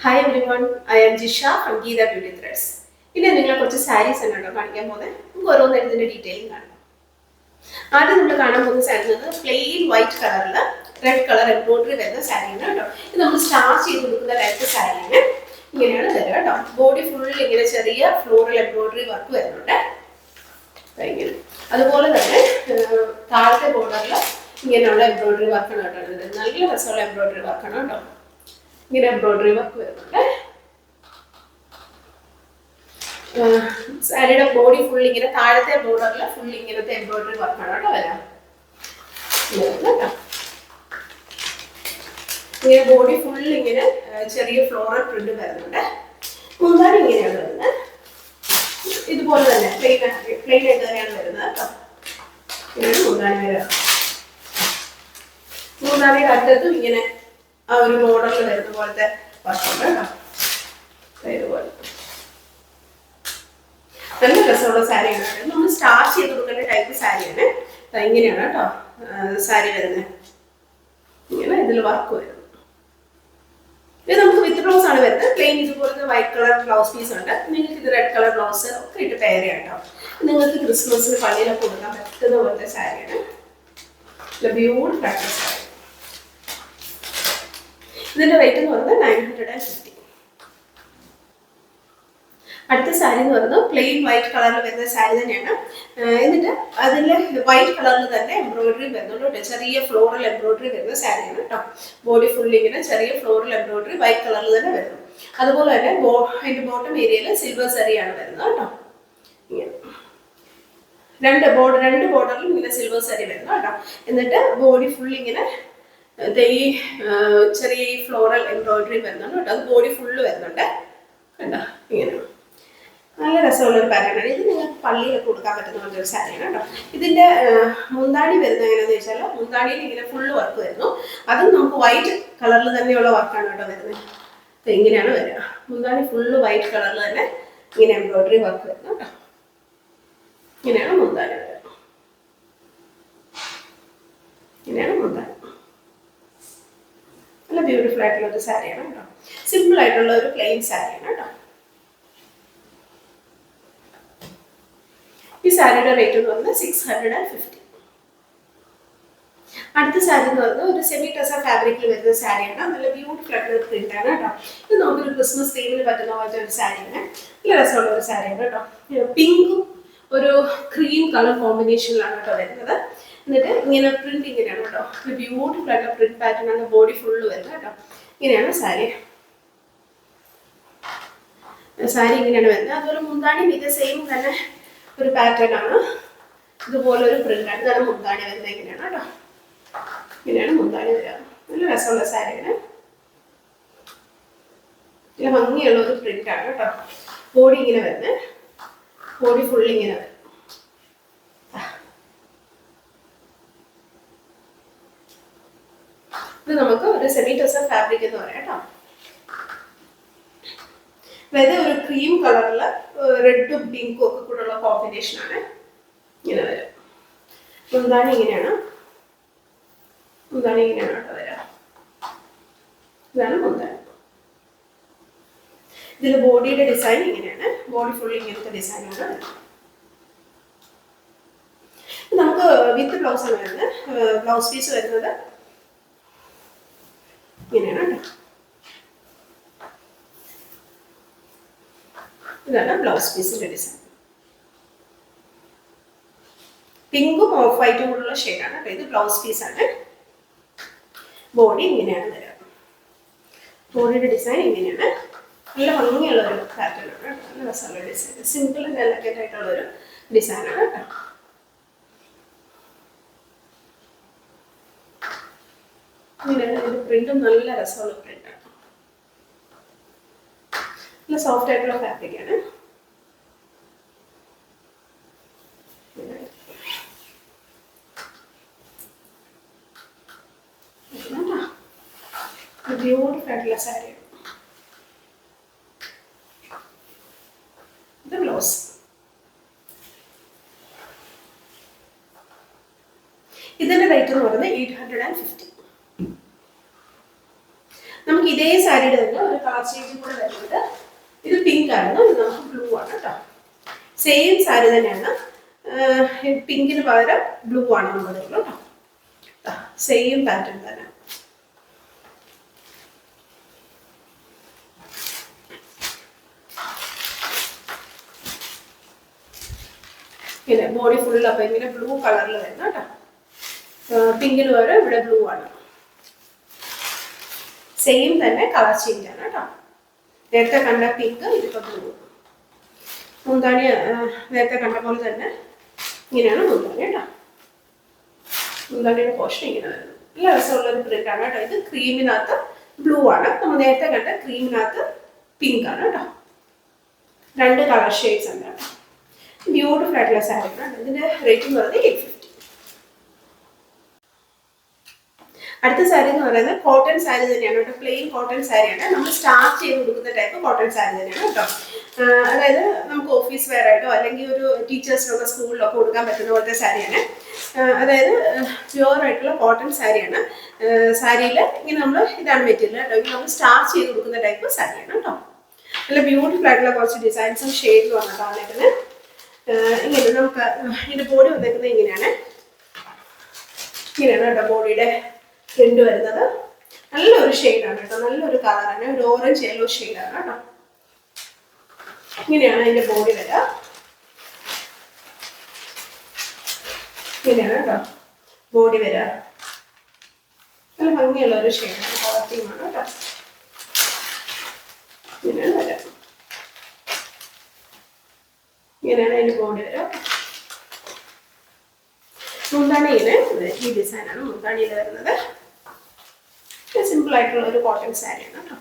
Hi everyone, I am Jisha from Geetha Beauty Threads. ഇന്ന് നിങ്ങളെ കുറച്ച് സാരീസ് ആണ് കാണിക്കാൻ പോകുന്നത്. നമുക്ക് ഓരോന്നിന്റെ ഡീറ്റെയിലും കാണാം. ആദ്യം നമ്മൾ കാണാൻ പോകുന്ന സാരി പ്ലെയിൻ വൈറ്റ് കളറിൽ റെഡ് കളർ എംബ്രോയിഡറി വരുന്ന സാരിയാണ് കേട്ടോ. ഇത് നമ്മൾ സ്റ്റാർച്ച് ചെയ്ത് കൊടുക്കുന്ന ടൈപ്പ് സാരിയാണ്. ഇങ്ങനെയാണ് തരിക കേട്ടോ. ബോഡി ഫുൾ ഇങ്ങനെ ചെറിയ ഫ്ലോറൽ എംബ്രോയിഡറി വർക്ക് വരുന്നുണ്ട്. ഇങ്ങനെ അതുപോലെ തന്നെ താഴത്തെ ബോർഡറിൽ ഇങ്ങനെയുള്ള എംബ്രോയിഡറി വർക്കാണ് കേട്ടോ. നല്ല രസമുള്ള എംബ്രോയിഡറി വർക്കാണ് കേട്ടോ. ഇങ്ങനെ എംബ്രോയിഡറി വർക്ക് വരുന്നുണ്ട്. സാരിയുടെ ബോഡി ഫുൾ ഇങ്ങനെ താഴത്തെ ബോർഡറിൽ ഫുൾ ഇങ്ങനത്തെ എംബ്രോയിഡറി വർക്കാണ് കേട്ടോ വരാം. ഇങ്ങനെ ബോഡി ഫുൾ ഇങ്ങനെ ചെറിയ ഫ്ലോറൽ പ്രിന്റ് വരുന്നുണ്ട്. മുന്താണി ഇങ്ങനെയാണ് വരുന്നത്. ഇതുപോലെ തന്നെ പ്ലെയിൻ ആയിട്ട് തന്നെയാണ് വരുന്നത് കേട്ടോ. ഇങ്ങനെ മുന്താണി വരാം. മുന്താണിയുടെ അറ്റത്തും ഇങ്ങനെ ആ ഒരു മോഡലിൽ വരുന്ന പോലത്തെ വർക്കുണ്ട് കേട്ടോ. ഇതുപോലെ നല്ല രസമുള്ള സാരിയാണ്. നമ്മൾ സ്റ്റാർച്ച് ചെയ്ത് കൊടുക്കേണ്ട ടൈപ്പ് സാരിയാണ്. ഇങ്ങനെയാണ് കേട്ടോ സാരി വരുന്നത്. ഇങ്ങനെ ഇതിൽ വർക്ക് വരും. ഇത് നമുക്ക് വിത്ത് ബ്ലൗസ് ആണ് വരുന്നത്. പ്ലെയിൻ ഇതുപോലത്തെ വൈറ്റ് കളർ ബ്ലൗസ് പീസ് ഉണ്ട്. നിങ്ങൾക്ക് ഇത് റെഡ് കളർ ബ്ലൗസ് ഒക്കെ ഇട്ട് പെയർ ചെയ്യാം കേട്ടോ. നിങ്ങൾക്ക് ക്രിസ്മസിന് പള്ളിയിലൊക്കെ കൊടുക്കാൻ പറ്റുന്ന പോലത്തെ സാരിയാണ്. ബ്യൂട്ടിഫുൾ ആയിട്ടുള്ള സാരി. ഇതിന്റെ റേറ്റ് എന്ന് പറയുന്നത് 950. അടുത്ത സാരി എന്ന് പറയുന്നത് പ്ലെയിൻ വൈറ്റ് കളറിൽ വരുന്ന സാരി തന്നെയാണ്. എന്നിട്ട് അതിൽ വൈറ്റ് കളറിൽ തന്നെ എംബ്രോയിഡറി വരുന്നുണ്ട്. ചെറിയ ഫ്ലോറൽ എംബ്രോയിഡറി വരുന്ന സാരിയാണ് കേട്ടോ. ബോഡി ഫുൾ ഇങ്ങനെ ചെറിയ ഫ്ലോറൽ എംബ്രോയിഡറി വൈറ്റ് കളറിൽ തന്നെ വരുന്നു. അതുപോലെ തന്നെ അതിന്റെ ബോട്ടം ഏരിയയിൽ സിൽവർ സരിയാണ് വരുന്നത് കേട്ടോ. ഇങ്ങനെ രണ്ട് ബോർഡറിലും ഇങ്ങനെ സിൽവർ സരി വരുന്നു കേട്ടോ. എന്നിട്ട് ബോഡി ഫുൾ ഇങ്ങനെ ഈ ചെറിയ ഫ്ലോറൽ എംബ്രോയിഡറി വരുന്നുണ്ട് കേട്ടോ. അത് ബോഡി ഫുള്ള് വരുന്നുണ്ട് കണ്ടോ. ഇങ്ങനെ നല്ല രസമുള്ളൊരു പാറ്റേണാണ്. ഇത് നിങ്ങൾക്ക് പള്ളിയിലൊക്കെ കൊടുക്കാൻ പറ്റുന്ന പോലൊരു സാരിയാണ് കേട്ടോ. ഇതിൻ്റെ മുന്താണി വരുന്നത് എങ്ങനെയാണെന്ന് വെച്ചാൽ മുന്താണിയിൽ ഇങ്ങനെ ഫുള്ള് വർക്ക് വരുന്നു. അതും നമുക്ക് വൈറ്റ് കളറിൽ തന്നെയുള്ള വർക്കാണ് കേട്ടോ വരുന്നത്. ഇങ്ങനെയാണ് വരിക. മുന്താണി ഫുള്ള് വൈറ്റ് കളറിൽ തന്നെ ഇങ്ങനെ എംബ്രോയിഡറി വർക്ക് വരുന്നു കേട്ടോ. ഇങ്ങനെയാണ് മുന്താണി വരിക. ഇങ്ങനെയാണ് മുന്താണി. നല്ല ബ്യൂട്ടിഫുൾ ആയിട്ടുള്ള ഒരു സാരിയാണ് കേട്ടോ. സിമ്പിൾ ആയിട്ടുള്ള ഒരു പ്ലെയിൻ സാരിയാണ് കേട്ടോ. ഈ സാരിയുടെ റേറ്റ് എന്ന് പറയുന്നത് 650. അടുത്ത സാരി എന്ന് പറയുന്നത് ഒരു സെമി ടസർ ഫാബ്രിക്കിൽ വരുന്ന സാരിയാണ്. നല്ല ബ്യൂട്ടിഫുൾ ആയിട്ടുള്ള പ്രിന്റ് ആണ് കേട്ടോ. ഇത് നമുക്കൊരു ക്രിസ്മസ് തീമിന് പറ്റുന്ന പോലത്തെ ഒരു സാരിയാണ്. നല്ല രസമുള്ള ഒരു സാരിയാണ് കേട്ടോ. പിങ്കും ഒരു ക്രീം കളർ കോമ്പിനേഷനിലാണ് കേട്ടോ വരുന്നത്. എന്നിട്ട് ഇങ്ങനെ പ്രിന്റ് ഇങ്ങനെയാണ് കേട്ടോ. ബ്യൂട്ടിഫുൾ ആയിട്ടുള്ള പ്രിന്റ് പാറ്റേൺ ആണ്. ബോഡി ഫുള്ള് വരുന്നത് കേട്ടോ. ഇങ്ങനെയാണ് സാരി. സാരി ഇങ്ങനെയാണ് വരുന്നത്. അതുപോലെ മുന്താണി ഇത് സെയിം തന്നെ ഒരു പാറ്റേൺ ആണ്. ഇതുപോലെ ഒരു പ്രിന്റ് ആണ്. ഇതാണ് മുന്താണി വരുന്നത്. ഇങ്ങനെയാണ് കേട്ടോ. ഇങ്ങനെയാണ് മുന്താണി വരിക. നല്ല രസമുള്ള സാരിയാണ്. നല്ല ഭംഗിയുള്ള ഒരു പ്രിന്റ് ആണ് കേട്ടോ. ബോഡി ഇങ്ങനെ വരുന്നത്. ബോഡി ഫുൾ ഇങ്ങനെ വരും. ഇത് നമുക്ക് ഒരു സെമി ടസർ ഫാബ്രിക് എന്ന് പറയാം കേട്ടോ. അതായത് ഒരു ക്രീം കളറിൽ റെഡും പിങ്കും ഒക്കെ കൂടെയുള്ള കോമ്പിനേഷൻ ആണ്. ഇങ്ങനെ വരും. മുന്താണി ഇങ്ങനെയാണ്. മുന്താണി ഇങ്ങനെയാണ് കേട്ടോ വരിക. ഇതാണ് മുന്താണി. ഇതിൽ ബോഡിയുടെ ഡിസൈൻ ഇങ്ങനെയാണ്. ബോഡി ഫുൾ ഇങ്ങനത്തെ ഡിസൈനാണ് വരുന്നത്. നമുക്ക് വിത്ത് ബ്ലൗസ് ആണ് വരുന്നത്. ബ്ലൗസ് പീസ് വരുന്നത് ഇങ്ങനെയാണ് കേട്ടോ. ഇതാണ് ബ്ലൗസ് പീസിന്റെ ഡിസൈൻ. പിങ്കും ഓഫ് വൈറ്റും കൂടെയുള്ള ഷെയ്ഡാണ്. ഇത് ബ്ലൗസ് പീസാണ്. ബോഡി ഇങ്ങനെയാണ് വരിക. ബോഡിയുടെ ഡിസൈൻ ഇങ്ങനെയാണ്. നല്ല ഭംഗിയുള്ള ഒരു പാറ്റേൺ ആണ് കേട്ടോ. നല്ല രസമുള്ള ഡിസൈൻ. സിമ്പിൾ ആൻഡ് എലഗന്റ് ആയിട്ടുള്ള ഒരു ഡിസൈനാണ് കേട്ടോ. ഇങ്ങനെയാണ്. ഇതിന്റെ പ്രിന്റും നല്ല രസമുള്ള പ്രിന്റ് ആണ്. നല്ല സോഫ്റ്റ് ആയിട്ടുള്ള ഫാബ്രിക് ആണ്. ബ്യൂട്ടിഫുൾ ആയിട്ടുള്ള സാരിയാണ്. ഇത് ബ്ലൗസ്. ഇതിന്റെ റേറ്റ് എന്ന് പറയുന്നത് 850. നമുക്ക് ഇതേ സാരിയുടെ തന്നെ ഒരു കളർ ചേഞ്ചും കൂടെ വരുന്നുണ്ട്. ഇത് പിങ്ക് ആയിരുന്നു, ഇത് നമുക്ക് ബ്ലൂ ആണ് കേട്ടോ. സെയിം സാരി തന്നെയാണ്, പിങ്കിന് പകരം ബ്ലൂ ആണ് നമ്മൾ കേട്ടോ. സെയിം പാറ്റേൺ തന്നെ. ഇങ്ങനെ ബോഡി ഫുൾ അപ്പം ഇങ്ങനെ ബ്ലൂ കളറിൽ വരുന്ന കേട്ടോ. പിങ്കിന് പകരം ഇവിടെ ബ്ലൂ ആണ്. സെയിം തന്നെ കളർ ചേഞ്ച് ആണ് കേട്ടോ. നേരത്തെ കണ്ട പിങ്ക്, ഇതിപ്പോൾ ബ്ലൂ. മുന്താണി നേരത്തെ കണ്ട പോലെ തന്നെ ഇങ്ങനെയാണ് മുന്താണി കേട്ടോ. മുന്താണിയുടെ പോർഷൻ ഇങ്ങനെ വരുന്നത്. നല്ല രസമുള്ളൊരു പ്രിന്റ് ആണ് കേട്ടോ. ഇത് ക്രീമിനകത്ത് ബ്ലൂ ആണ്, നമ്മൾ നേരത്തെ കണ്ട ക്രീമിനകത്ത് പിങ്ക് ആണ് കേട്ടോ. 2 കളർ ഷെയ്ഡ്സ് ഉണ്ട് കേട്ടോ. ബ്യൂട്ടിഫുൾ ആയിട്ടുള്ള സാരിയാണ്. ഇതിന്റെ റേറ്റ് എന്ന് പറയുന്നത് 850. അടുത്ത സാരി എന്ന് പറയുന്നത് കോട്ടൺ സാരി തന്നെയാണ് കേട്ടോ. പ്ലെയിൻ കോട്ടൺ സാരിയാണ്. നമ്മൾ സ്റ്റാർച്ച് ചെയ്ത് കൊടുക്കുന്ന ടൈപ്പ് കോട്ടൺ സാരി തന്നെയാണ് കേട്ടോ. അതായത് നമുക്ക് ഓഫീസ് വെയർ ആയിട്ടോ അല്ലെങ്കിൽ ഒരു ടീച്ചേഴ്സിനൊക്കെ സ്കൂളിലൊക്കെ കൊടുക്കാൻ പറ്റുന്ന പോലത്തെ സാരിയാണ്. അതായത് പ്യുവർ ആയിട്ടുള്ള കോട്ടൺ സാരിയാണ്. സാരിയിൽ ഇങ്ങനെ നമ്മൾ ഇതാണ് മെറ്റീരിയൽ കേട്ടോ. ഇങ്ങനെ നമ്മൾ സ്റ്റാർച്ച് ചെയ്ത് കൊടുക്കുന്ന ടൈപ്പ് സാരിയാണ് കേട്ടോ. നല്ല ബ്യൂട്ടിഫുൾ ആയിട്ടുള്ള കുറച്ച് ഡിസൈൻസും ഷെയ്ഡും ആണ് കാണുന്നത്. ഇങ്ങനെ നമുക്ക് ഇതിന്റെ ബോഡി വന്നേക്കുന്നത് ഇങ്ങനെയാണ് കേട്ടോ. ബോഡിയുടെ പ്രിന്റ് വരുന്നത് നല്ലൊരു ഷെയ്ഡാണ് കേട്ടോ. നല്ലൊരു കളറാണ്, ഒരു ഓറഞ്ച് യെല്ലോ ഷെയ്ഡാണ് കേട്ടോ. ഇങ്ങനെയാണ് അതിന്റെ ബോഡി വരിക. ഇങ്ങനെയാണ് കേട്ടോ ബോഡി വരിക. നല്ല ഭംഗിയുള്ള ഒരു ഷെയ്ഡാണ്, കളർ തീമാണ് കേട്ടോ. ഇങ്ങനെയാണ് വരിക. ഇങ്ങനെയാണ് അതിന്റെ ബോഡി വരിക. മുന്താണിയില് ഈ ഡിസൈനാണ് മുന്താണിയിൽ വരുന്നത്. സിമ്പിൾ ആയിട്ടുള്ള ഒരു കോട്ടൺ സാരിയാണ് കേട്ടോ.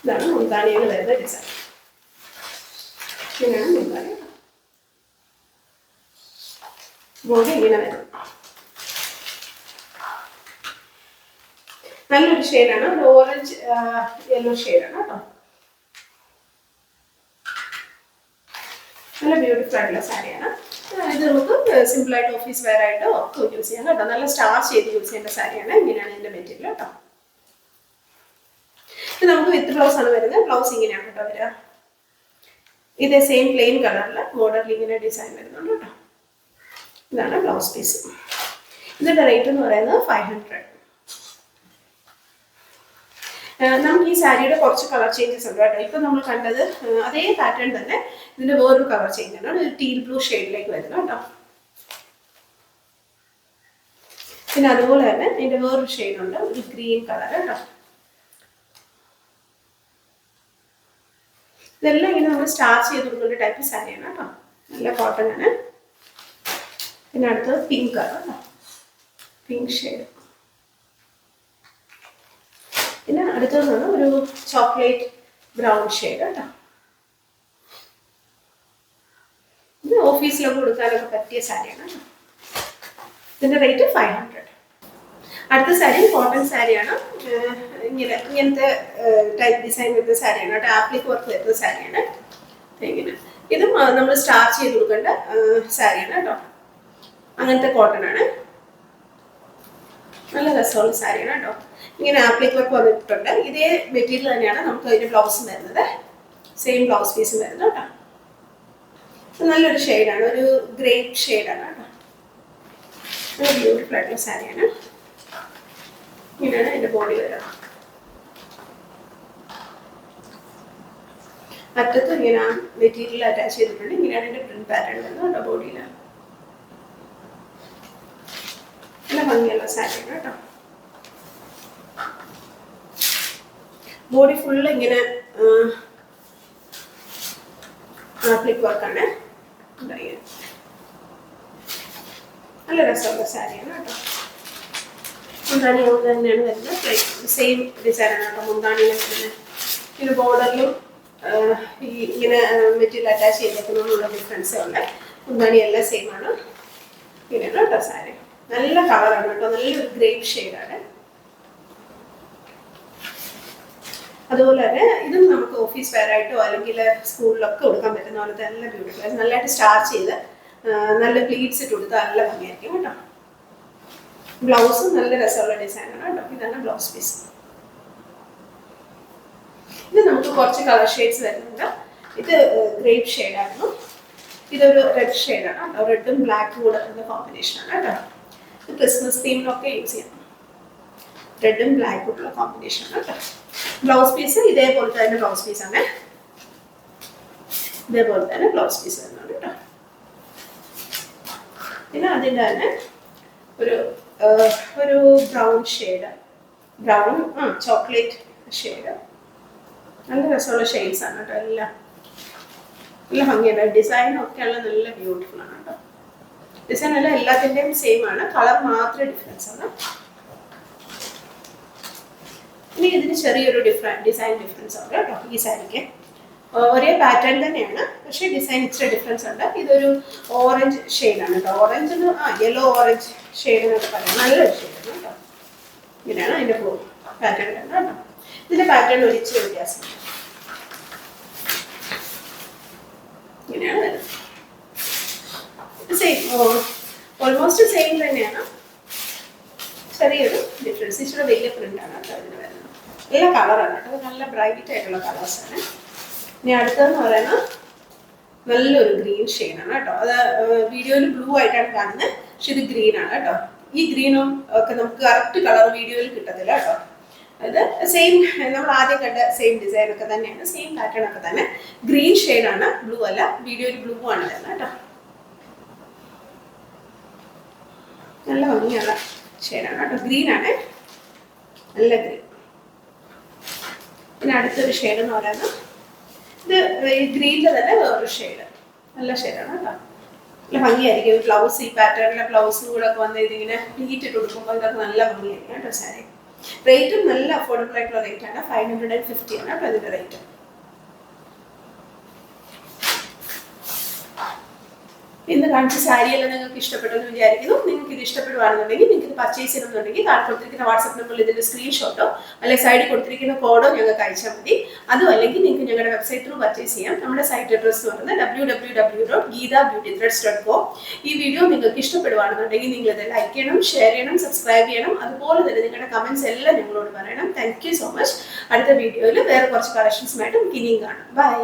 ഇതാണ് മുന്താണിയിൽ വരുന്ന ഡിസൈൻ. ഇങ്ങനെയാണ് മുന്താണി. ബോഡി ഇങ്ങനെ വരുന്നത്. നല്ലൊരു ഷെയ്ഡാണ്, ഒരു ഓറഞ്ച് യെല്ലോ ഷെയ്ഡാണ് കേട്ടോ. നല്ല ബ്യൂട്ടിഫുൾ ആയിട്ടുള്ള സാരിയാണ്. ഇത് നമുക്ക് സിമ്പിൾ ആയിട്ട് ഓഫീസ് വെയർ ആയിട്ടോ ഒക്കെ യൂസ് ചെയ്യാം കേട്ടോ. നല്ല സ്റ്റാർച്ച് ചെയ്ത് യൂസ് ചെയ്യേണ്ട സാരിയാണ്. ഇങ്ങനെയാണ് ഇതിന്റെ മെറ്റീരിയൽ കേട്ടോ. ഇത് നമുക്ക് വിത്ത് ബ്ലൗസ് ആണ് വരുന്നത്. ബ്ലൗസ് ഇങ്ങനെയാണ് കേട്ടോ വരിക. ഇതേ സെയിം പ്ലെയിൻ കളറിൽ ബോർഡറിൽ ഇങ്ങനെ ഡിസൈൻ വരുന്നുണ്ട് കേട്ടോ. ഇതാണ് ബ്ലൗസ് പീസ്. ഇതിന്റെ റേറ്റ് എന്ന് പറയുന്നത് 500. നമുക്ക് ഈ സാരിയുടെ കുറച്ച് കളർ ചേഞ്ചസ് ഉണ്ട് കേട്ടോ. ഇപ്പൊ നമ്മൾ കണ്ടത് അതേ പാറ്റേൺ തന്നെ ഇതിന്റെ വേറൊരു കളർ ചേഞ്ച് ആണ്. ഒരു ടീൽ ബ്ലൂ ഷെയ്ഡിലേക്ക് വരുന്നു കേട്ടോ. പിന്നെ അതുപോലെ തന്നെ ഇതിന്റെ വേറൊരു ഷെയ്ഡ് ഉണ്ട്, ഒരു ഗ്രീൻ കളർ കേട്ടോ. ഇതെല്ലാം ഇങ്ങനെ നമ്മൾ സ്റ്റാർച്ച് ചെയ്ത് കൊടുക്കുന്ന ടൈപ്പ് സാരിയാണ് കേട്ടോ. നല്ല കോട്ടൺ ആണ്. പിന്നെ അടുത്തത് പിങ്ക് കളർ കേട്ടോ, പിങ്ക് ഷെയ്ഡ്. പിന്നെ അടുത്തത് ഒരു ചോക്ലേറ്റ് ബ്രൗൺ ഷെയ്ഡ് കേട്ടോ. ഇത് ഓഫീസിലൊക്കെ കൊടുക്കാനൊക്കെ പറ്റിയ സാരിയാണ് കേട്ടോ. ഇതിന്റെ റേറ്റ് 500. അടുത്ത സാരി കോട്ടൺ സാരിയാണ്. ഇങ്ങനത്തെ ടൈപ്പ് ഡിസൈൻ വരുന്ന സാരിയാണ് കേട്ടോ. ആപ്ലിക് വർക്ക് വരുന്ന സാരിയാണ്. ഇങ്ങനെ ഇതും നമ്മൾ സ്റ്റാർച്ച് ചെയ്ത് കൊടുക്കേണ്ട സാരിയാണ് കേട്ടോ. അങ്ങനത്തെ കോട്ടൺ ആണ്. നല്ല രസമുള്ള സാരിയാണ് കേട്ടോ. ഇങ്ങനെ ആപ്ലിക് വർക്ക് വന്നിട്ടുണ്ട്. ഇതേ മെറ്റീരിയൽ തന്നെയാണ് നമുക്ക് അതിന്റെ ബ്ലൗസും വരുന്നത്. സെയിം ബ്ലൗസ് പീസും വരുന്നത് കേട്ടോ. നല്ലൊരു ഷെയ്ഡാണ്, ഒരു ഗ്രേപ്പ് ഷെയ്ഡാണ് കേട്ടോ. നല്ല ബ്യൂട്ടിഫുൾ ആയിട്ടുള്ള സാരിയാണ്. ഇങ്ങനെയാണ് അതിന്റെ ബോഡി വരിക. അറ്റത്ത് ഇങ്ങനെ മെറ്റീരിയൽ അറ്റാച്ച് ചെയ്തിട്ടുണ്ട്. ഇങ്ങനെയാണ് ഇതിന്റെ പ്രിന്റ് പാറ്റേൺ വരുന്നത് കേട്ടോ ബോഡിയിൽ. നല്ല ഭംഗിയുള്ള സാരിയാണ് കേട്ടോ. ബോഡി ഫുള്ള് ഇങ്ങനെ ആപ്ലിക് വർക്കാണ്. നല്ല രസമുള്ള സാരിയാണ് കേട്ടോ. മുന്താണി തന്നെയാണ് വരുന്നത്. സെയിം ഡിസൈനാണ് കേട്ടോ മുന്താണിയിലെ വരുന്നത്. പിന്നെ ബോർഡറിലും ഇങ്ങനെ മെറ്റീരിയൽ അറ്റാച്ച് ചെയ്തേക്കുന്നതിനുള്ള ഡിഫറൻസേ ഉള്ള. മുന്താണി എല്ലാം സെയിം ആണ്. ഇങ്ങനെയാണ് കേട്ടോ സാരി. നല്ല കളറാണ് കേട്ടോ. നല്ലൊരു ഗ്രേപ്പ് ഷെയ്ഡാണ്. അതുപോലെ തന്നെ ഇതും നമുക്ക് ഓഫീസ് വെയർ ആയിട്ടോ അല്ലെങ്കിൽ സ്കൂളിലൊക്കെ കൊടുക്കാൻ പറ്റുന്ന പോലത്തെ നല്ല ബ്യൂട്ടിഫുൾ, നല്ലതായിട്ട് സ്റ്റാർച്ച് ചെയ്ത് നല്ല പ്ലീറ്റ്സ് ഇട്ട് കൊടുത്താൽ നല്ല ഭംഗിയായിരിക്കും കേട്ടോ. ബ്ലൗസും നല്ല രസമുള്ള ഡിസൈനാണ് കേട്ടോ. ഇതാണ് ബ്ലൗസ് പീസ്. ഇത് നമുക്ക് കുറച്ച് കളർ ഷെയ്ഡ്സ് വരുന്നുണ്ട്. ഇത് ഗ്രേപ്പ് ഷെയ്ഡായിരുന്നു, ഇതൊരു റെഡ് ഷെയ്ഡാണ്. റെഡും ബ്ലാക്കും കൂടെ വരുന്ന കോമ്പിനേഷനാണ് കേട്ടോ. ഇത് ക്രിസ്മസ് തീമിനൊക്കെ യൂസ് ചെയ്യാം. റെഡും ബ്ലാക്കും ഉള്ള കോമ്പിനേഷനാണ് കേട്ടോ. ബ്ലൗസ് പീസ് ഇതേപോലെ തന്നെ ബ്ലൗസ് പീസാണ്, ഇതേപോലെ തന്നെ ബ്ലൗസ് പീസ് വരുന്നുണ്ട് കേട്ടോ. പിന്നെ അതിൻ്റെ തന്നെ ഒരു brown shade, brown chocolate shade, നല്ല രസമുള്ള ഷെയ്ഡ്സ് ആണ് കേട്ടോ. എല്ലാം നല്ല ഭംഗിയുണ്ട്. ഡിസൈനൊക്കെ ഉള്ള നല്ല ബ്യൂട്ടിഫുൾ ആണ് കേട്ടോ. ഡിസൈൻ എല്ലാം എല്ലാത്തിൻ്റെയും സെയിം ആണ്, കളർ മാത്രമേ ഡിഫറൻസ് ആണ്. ഇനി ഇതിന് ചെറിയൊരു ഡിസൈൻ ഡിഫറൻസ് ഉണ്ട് കേട്ടോ. ഈ സാരിക്ക് ഒരേ പാറ്റേൺ തന്നെയാണ്, പക്ഷേ ഡിസൈൻ ഇച്ചിരി ഡിഫറൻസ് ഉണ്ട്. ഇതൊരു ഓറഞ്ച് ഷെയ്ഡാണ് കേട്ടോ. ഓറഞ്ചിന് യെല്ലോ ഓറഞ്ച് ഷെയ്ഡ് എന്നൊക്കെ പറയാം. നല്ലൊരു ഷെയ്ഡാണ് കേട്ടോ. ഇങ്ങനെയാണ് അതിൻ്റെ പാറ്റേൺ തന്നെ കേട്ടോ. ഇതിൻ്റെ പാറ്റേൺ ഒരിച്ചിരി വ്യത്യാസം ഇങ്ങനെയാണ് വരുന്നത്. സെയിം, ഓൾമോസ്റ്റ് സെയിം തന്നെയാണ്, ചെറിയൊരു ഡിഫറൻസ്. ഇച്ചിരി വലിയ പ്രിൻ്റാണ് കേട്ടോ ഇതിന് വരുന്നത്. നല്ല കളറാണ് കേട്ടോ, നല്ല ബ്രൈറ്റ് ആയിട്ടുള്ള കളേഴ്സാണ്. ഇനി അടുത്തതെന്ന് പറയുന്നത് നല്ലൊരു ഗ്രീൻ ഷെയ്ഡാണ് കേട്ടോ. അത് വീഡിയോയിൽ ബ്ലൂ ആയിട്ടാണ് കാണുന്നത്, പക്ഷെ ഇത് ഗ്രീൻ ആണ് കേട്ടോ. ഈ ഗ്രീനും ഒക്കെ നമുക്ക് കറക്റ്റ് കളർ വീഡിയോയിൽ കിട്ടത്തില്ല കേട്ടോ. അത് സെയിം, നമ്മൾ ആദ്യം കണ്ട സെയിം ഡിസൈൻ ഒക്കെ തന്നെയാണ്, സെയിം പാറ്റേൺ ഒക്കെ തന്നെ. ഗ്രീൻ ഷെയ്ഡാണ്, ബ്ലൂ അല്ല. വീഡിയോയിൽ ബ്ലൂ ആണ് വരുന്നത് കേട്ടോ. നല്ല ഭംഗിയുള്ള ഷെയ്ഡാണ് കേട്ടോ. ഗ്രീൻ ആണ്, നല്ല ഗ്രീൻ. പിന്നെ അടുത്തൊരു ഷെയ്ഡ് എന്ന് പറയുന്നത് ഇത് ഈ ഗ്രീനിൻ്റെ തന്നെ വേറൊരു ഷെയ്ഡ്, നല്ല ഷെയ്ഡാണ് കേട്ടോ. നല്ല ഭംഗിയായിരിക്കും. ബ്ലൗസ് ഈ പാറ്റേണിലെ ബ്ലൗസും കൂടെ ഒക്കെ വന്ന് ഇതിങ്ങനെ പ്ലീറ്റ് ഇട്ട് കൊടുക്കുമ്പോൾ ഇതൊക്കെ നല്ല ഭംഗിയായിരിക്കും കേട്ടോ സാരി. റേറ്റും നല്ല അഫോർഡബിൾ ആയിട്ടുള്ള റേറ്റ് ആണ്, 550 ആണ് കേട്ടോ ഇതിൻ്റെ റേറ്റ്. ഇന്ന് കാണിച്ച സാരിയെല്ലാം നിങ്ങൾക്ക് ഇഷ്ടപ്പെട്ടെന്ന് വിചാരിക്കുന്നു. നിങ്ങൾക്ക് ഇത് ഇഷ്ടപ്പെടുവാണെന്നുണ്ടെങ്കിൽ, നിങ്ങൾക്ക് ഇത് പർച്ചേസ് ചെയ്യണമെന്നുണ്ടെങ്കിൽ താഴെ കൊടുത്തിരിക്കുന്ന വാട്സ്ആപ്പ് നമ്പറിൽ ഇതിൻ്റെ സ്ക്രീൻഷോട്ടോ അല്ലെങ്കിൽ സൈഡിൽ കൊടുത്തിരിക്കുന്ന കോഡോ ഞങ്ങൾക്ക് അയച്ചാൽ മതി. അതും അല്ലെങ്കിൽ നിങ്ങൾക്ക് ഞങ്ങളുടെ വെബ്സൈറ്റ് ത്രൂ പർച്ചേസ് ചെയ്യാം. നമ്മുടെ സൈറ്റ് അഡ്രസ് എന്ന് പറയുന്നത് www.geethabeautythreads.com. ഈ വീഡിയോ നിങ്ങൾക്ക് ഇഷ്ടപ്പെടുവാണെന്നുണ്ടെങ്കിൽ നിങ്ങൾ ഇത് ലൈക്ക് ചെയ്യണം, ഷെയർ ചെയ്യണം, സബ്സ്ക്രൈബ് ചെയ്യണം. അതുപോലെ തന്നെ നിങ്ങളുടെ കമൻസ് എല്ലാം ഞങ്ങളോട് പറയണം. Thank you so much. അടുത്ത വീഡിയോയിൽ വേറെ കുറച്ച് കളക്ഷൻസുമായിട്ട് നമുക്ക് ഇനിയും കാണാം. ബൈ.